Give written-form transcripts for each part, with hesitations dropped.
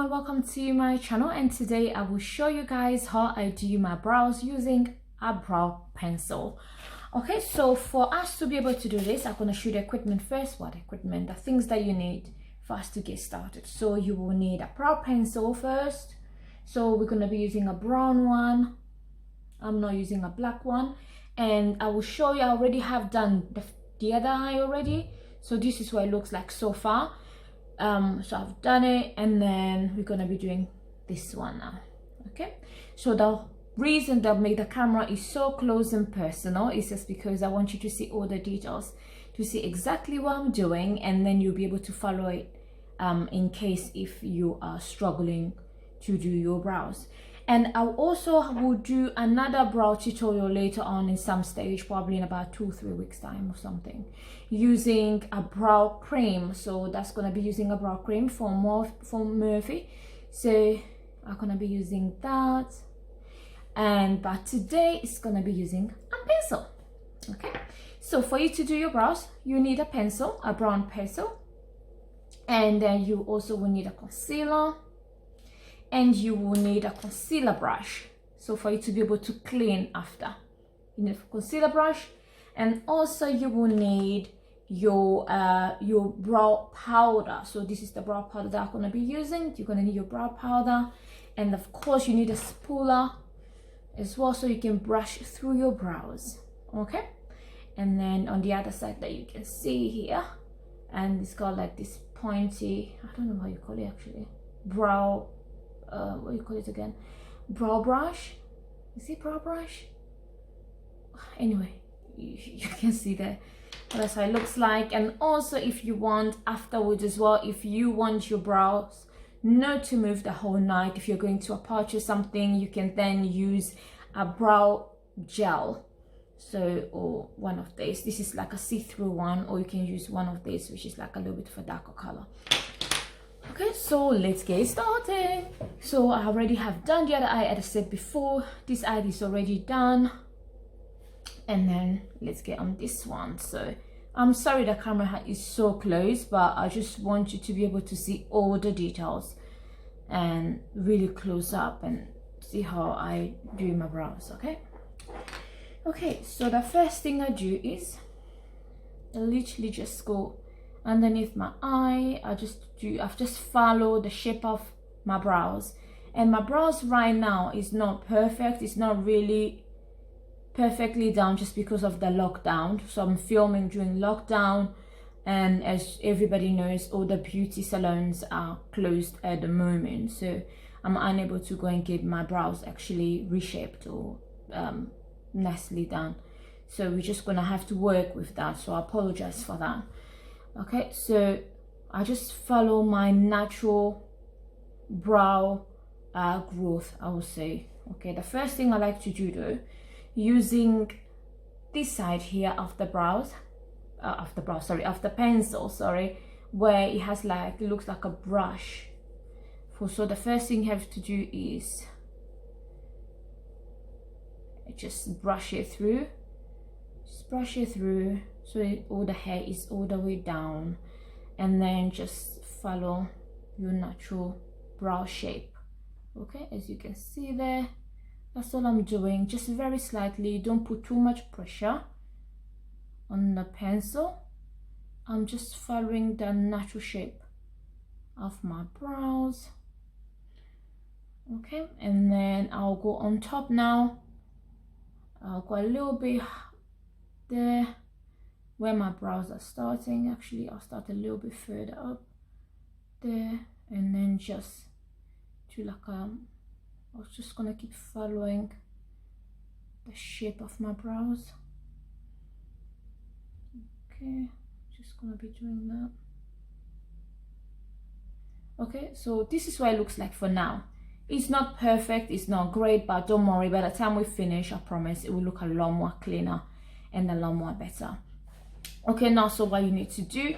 everyone, welcome to my channel, and today I will show you guys how I do my brows using a brow pencil. Okay, so for us to be able to do this, I'm going to show the equipment first. What equipment? The things that you need for us to get started. So you will need a brow pencil first. So we're going to be using a brown one. I'm not using a black one, and I will show you. I already have done the other eye already, so this is what it looks like so far. So I've done it, and then we're gonna be doing this one now. Okay, so the reason that made the camera is so close and personal is just because I want you to see all the details, to see exactly what I'm doing, and then you'll be able to follow it in case if you are struggling to do your brows. And I also will do another brow tutorial later on in some stage, probably in about 2-3 weeks time or something, using a brow cream. So that's going to be using a brow cream from Murphy. So I'm going to be using that, but today it's going to be using a pencil. Okay, so for you to do your brows, you need a pencil, a brown pencil, and then you also will need a concealer, and you will need a concealer brush. So for you to be able to clean after, you need a concealer brush, and also you will need your brow powder. So this is the brow powder that I'm going to be using. You're going to need your brow powder, and of course you need a spooler as well, so you can brush through your brows. Okay, and then on the other side that you can see here, and it's got like this pointy, I don't know how you call it actually, brow, what do you call it again, brow brush. You see brow brush? Anyway, you can see that. That's how it looks like. And also, if you want afterwards as well, if you want your brows not to move the whole night, if you're going to a party or something, you can then use a brow gel. So, or one of these, this is like a see-through one, or you can use one of these which is like a little bit of a darker color. Okay, so let's get started. So I already have done the other eye, as I said before. This eye is already done, and then let's get on this one. So I'm sorry the camera is so close, but I just want you to be able to see all the details and really close up and see how I do my brows. Okay, so the first thing I do is I literally just go underneath my eye. I've just followed the shape of my brows, and my brows right now is not perfect. It's not really perfectly done just because of the lockdown. So I'm filming during lockdown, and as everybody knows, all the beauty salons are closed at the moment, so I'm unable to go and get my brows actually reshaped or nicely done. So we're just gonna have to work with that, so I apologize for that. Okay, so I just follow my natural brow growth, I would say. Okay, the first thing I like to do though, using this side here of the brows, of the pencil, where it has like, it looks like a brush. So the first thing you have to do is just brush it through. Just brush it through so all the hair is all the way down, and then just follow your natural brow shape. Okay, as you can see there, that's all I'm doing, just very slightly. Don't put too much pressure on the pencil. I'm just following the natural shape of my brows. Okay, and then I'll go on top now. I'll go a little bit there where my brows are starting. Actually, I'll start a little bit further up there, and then just do like I was just gonna keep following the shape of my brows. Okay, just gonna be doing that. Okay, so this is what it looks like for now. It's not perfect, it's not great, but don't worry, by the time we finish, I promise it will look a lot more cleaner and a lot more better. Okay, now so what you need to do,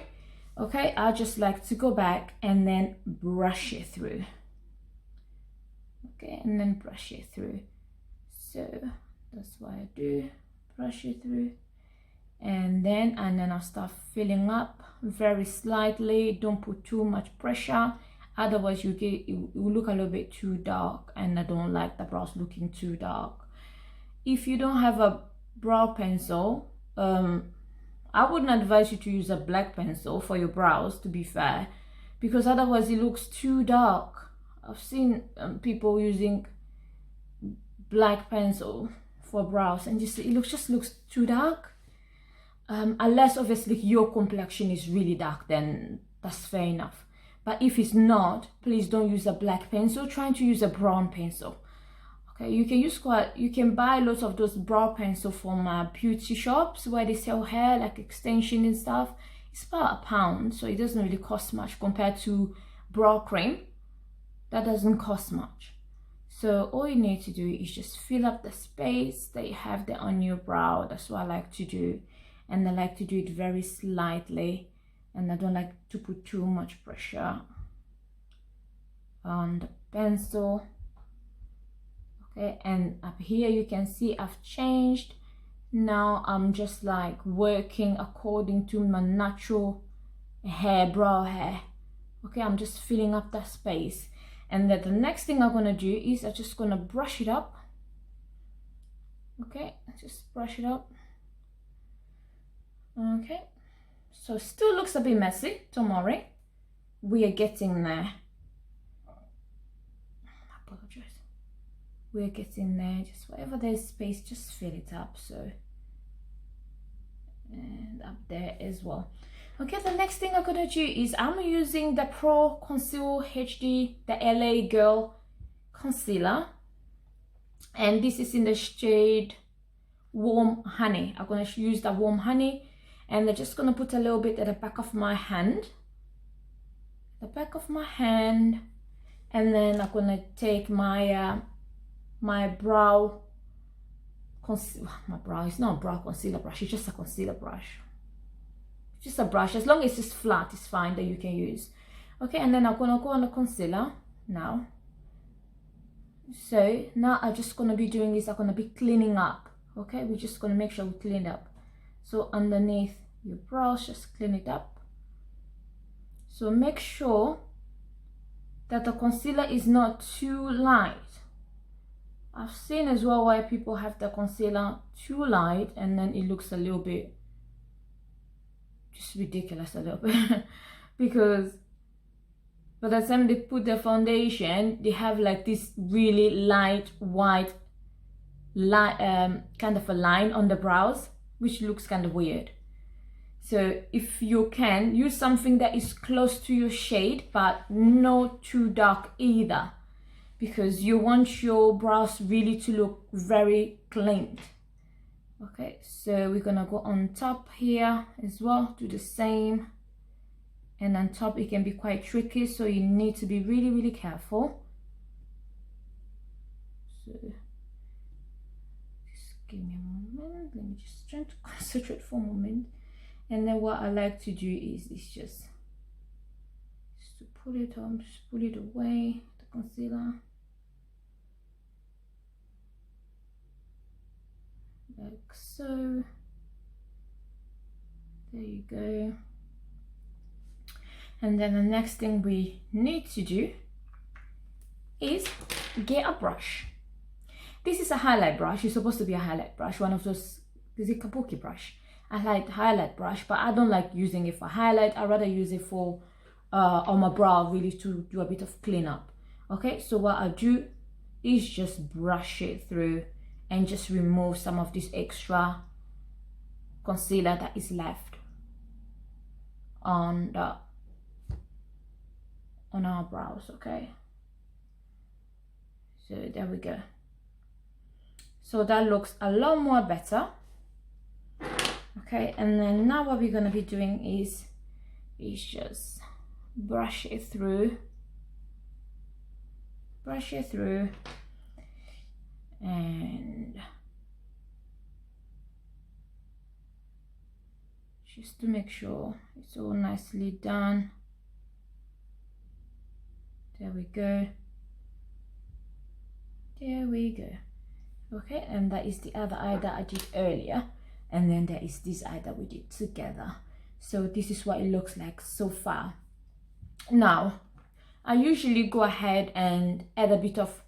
okay, I just like to go back and then brush it through. Okay, and then brush it through. So that's what I do, brush it through, and then I'll start filling up very slightly. Don't put too much pressure. Otherwise you will look a little bit too dark, and I don't like the brows looking too dark. If you don't have a brow pencil, I wouldn't advise you to use a black pencil for your brows, to be fair, because otherwise it looks too dark. I've seen people using black pencil for brows and just looks too dark. Unless obviously your complexion is really dark, then that's fair enough. But if it's not, please don't use a black pencil. Try to use a brown pencil. Okay, you can buy lots of those brow pencil from beauty shops where they sell hair, like extension and stuff. It's about £1, so it doesn't really cost much compared to brow cream. That doesn't cost much. So all you need to do is just fill up the space that you have there on your brow. That's what I like to do. And I like to do it very slightly, and I don't like to put too much pressure on the pencil. Okay, and up here you can see I've changed. Now I'm just like working according to my natural hair, brow hair. Okay, I'm just filling up that space. And then the next thing I'm gonna do is I'm just gonna brush it up. Okay, just brush it up. Okay, so still looks a bit messy, don't worry, we are getting there. I apologize. We're getting there. Just wherever there's space, just fill it up. So, and up there as well. Okay, the next thing I'm gonna do is I'm using the Pro Conceal HD, the LA Girl concealer, and this is in the shade Warm Honey. I'm gonna use the Warm Honey, and I'm just gonna put a little bit at the back of my hand, and then I'm gonna take my my brow concealer. My brow is not a brow concealer brush, it's just a concealer brush. Just a brush, as long as it's flat, it's fine, that you can use. Okay, and then I'm gonna go on the concealer now. So now I'm just gonna be doing is I'm gonna be cleaning up. Okay, we're just gonna make sure we clean it up. So underneath your brows, just clean it up. So make sure that the concealer is not too light. I've seen as well why people have the concealer too light and then it looks a little bit just ridiculous, a little bit because by the time they put the foundation, they have like this really light white kind of a line on the brows, which looks kind of weird. So if you can, use something that is close to your shade but not too dark either, because you want your brows really to look very clean. Okay, so we're gonna go on top here as well, do the same. And on top it can be quite tricky, so you need to be really careful. So just give me a moment, let me just try to concentrate for a moment. And then what I like to do is just to put it on, just pull it away, the concealer, like so. There you go. And then the next thing we need to do is get a brush. This is a highlight brush. It's supposed to be a highlight brush, one of those, is it kabuki brush? I like highlight brush, but I don't like using it for highlight. I rather use it for on my brow, really, to do a bit of cleanup. Okay, so what I do is just brush it through and just remove some of this extra concealer that is left on our brows. Okay, so there we go. So that looks a lot more better. Okay, and then now what we're gonna be doing is just brush it through, and just to make sure it's all nicely done. There we go. There we go. Okay, and that is the other eye that I did earlier. And then there is this eye that we did together. So this is what it looks like so far. Now, I usually go ahead and add a bit of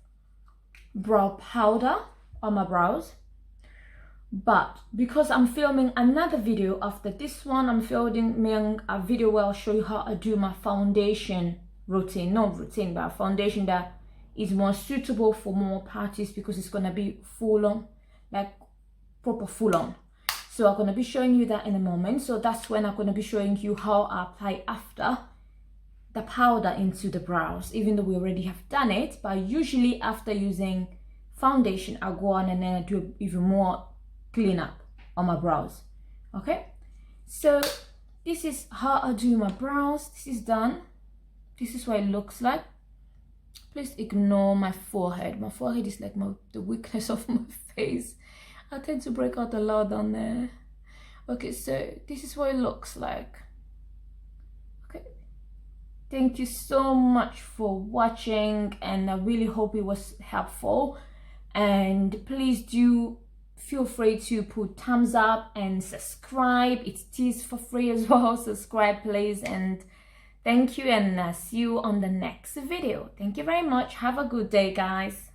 brow powder on my brows. But because I'm filming another video after this one, I'm filming a video where I'll show you how I do my foundation routine. Not routine, but a foundation that is more suitable for more parties, because it's gonna be full on, like proper full on. So I'm gonna be showing you that in a moment. So that's when I'm gonna be showing you how I apply after the powder into the brows, even though we already have done it. But usually after using foundation, I'll go on and then I do even more cleanup on my brows. Okay, so this is how I do my brows. This is done. This is what it looks like. Please ignore my forehead. My forehead is like the weakness of my face. I tend to break out a lot on there. Okay, so this is what it looks like. Okay, thank you so much for watching, and I really hope it was helpful. And please do feel free to put thumbs up and subscribe. It is for free as well. Subscribe please, and thank you, and see you on the next video. Thank you very much. Have a good day, guys.